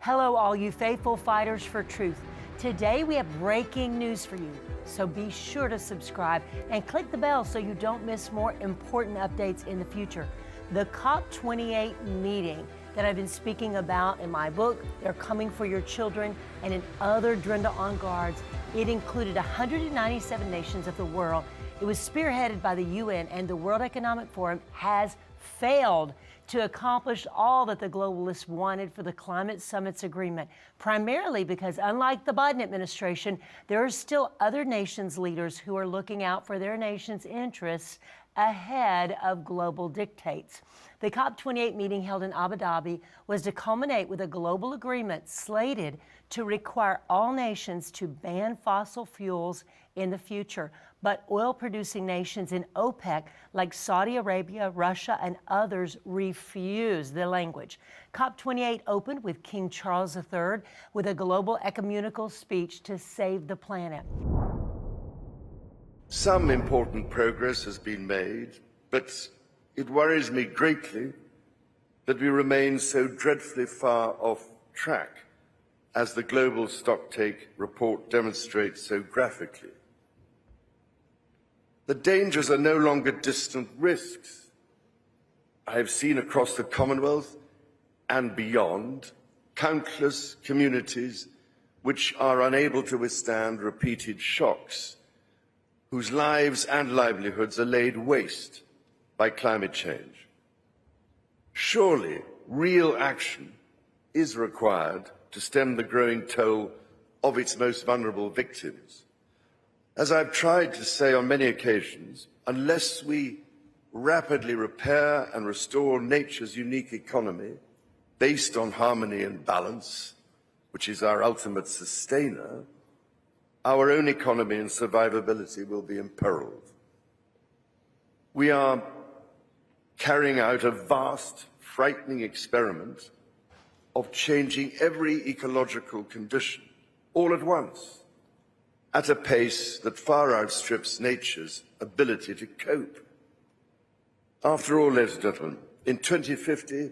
Hello, all you faithful fighters for truth. Today we have breaking news for you, so be sure to subscribe and click the bell so you don't miss more important updates in the future. The COP28 meeting that I've been speaking about in my book, They're Coming for Your Children, and in other Drenda On Guards, it included 197 nations of the world. It was spearheaded by the UN, and the World Economic Forum has failed to accomplish all that the globalists wanted for the Climate Summit's agreement, primarily because, unlike the Biden administration, there are still other nations' leaders who are looking out for their nation's interests ahead of global dictates. The COP28 meeting held in Abu Dhabi was to culminate with a global agreement slated to require all nations to ban fossil fuels in the future. But oil-producing nations in OPEC, like Saudi Arabia, Russia, and others, refused the language. COP28 opened with King Charles III with a global ecumenical speech to save the planet. Some important progress has been made, but it worries me greatly that we remain so dreadfully far off track, as the Global Stocktake report demonstrates so graphically. The dangers are no longer distant risks. I have seen across the Commonwealth and beyond countless communities which are unable to withstand repeated shocks, whose lives and livelihoods are laid waste by climate change. Surely, real action is required to stem the growing toll of its most vulnerable victims. As I've tried to say on many occasions, unless we rapidly repair and restore nature's unique economy based on harmony and balance, which is our ultimate sustainer, our own economy and survivability will be imperiled. We are carrying out a vast, frightening experiment of changing every ecological condition all at once, at a pace that far outstrips nature's ability to cope. After all, ladies and gentlemen, in 2050,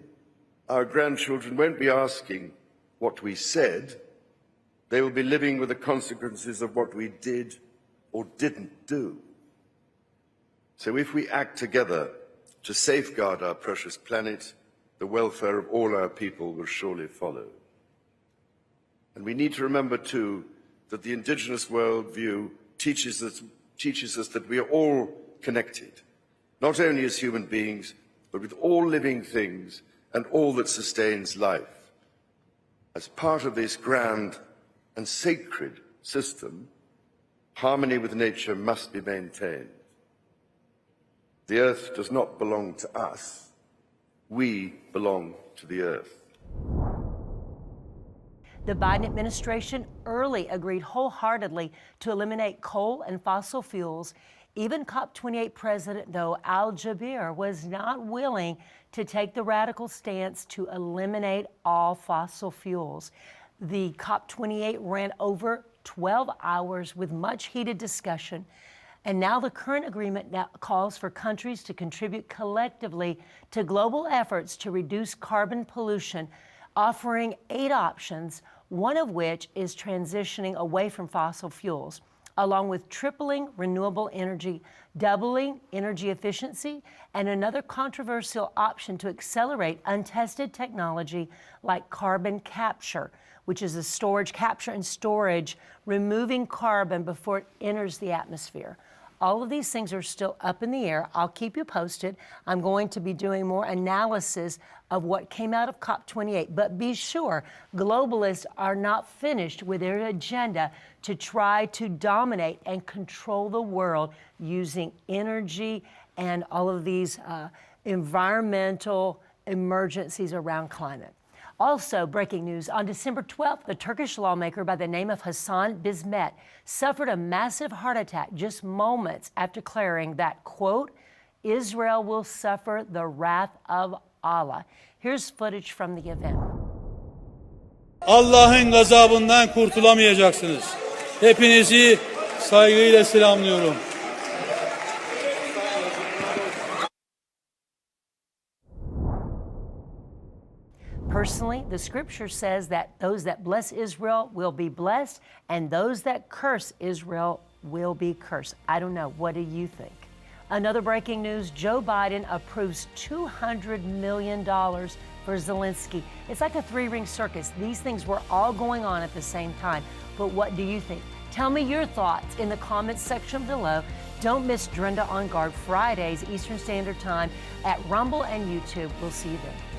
our grandchildren won't be asking what we said. They will be living with the consequences of what we did or didn't do. So if we act together to safeguard our precious planet, the welfare of all our people will surely follow. And we need to remember, too, that the indigenous worldview teaches us that we are all connected, not only as human beings, but with all living things and all that sustains life. As part of this grand and sacred system, harmony with nature must be maintained. The earth does not belong to us. We belong to the earth. The Biden administration early agreed wholeheartedly to eliminate coal and fossil fuels. Even COP28 President, though, Al-Jaber was not willing to take the radical stance to eliminate all fossil fuels. The COP28 ran over 12 hours with much heated discussion. And now the current agreement now calls for countries to contribute collectively to global efforts to reduce carbon pollution, offering 8 options, one of which is transitioning away from fossil fuels, along with tripling renewable energy, doubling energy efficiency, and another controversial option to accelerate untested technology like carbon capture, which is capture and storage, removing carbon before it enters the atmosphere. All of these things are still up in the air. I'll keep you posted. I'm going to be doing more analysis of what came out of COP28. But be sure, globalists are not finished with their agenda to try to dominate and control the world using energy and all of these environmental emergencies around climate. Also, breaking news, on December 12th, the Turkish lawmaker by the name of Hasan Bismet suffered a massive heart attack just moments after declaring that, quote, Israel will suffer the wrath of Allah. Here's footage from the event. Allah'ın gazabından kurtulamayacaksınız. Hepinizi saygıyla selamlıyorum. Personally, the scripture says that those that bless Israel will be blessed, and those that curse Israel will be cursed. I don't know. What do you think? Another breaking news, Joe Biden approves $200 million for Zelensky. It's like a three-ring circus. These things were all going on at the same time. But what do you think? Tell me your thoughts in the comments section below. Don't miss Drenda on Guard Fridays, Eastern Standard Time at Rumble and YouTube. We'll see you then.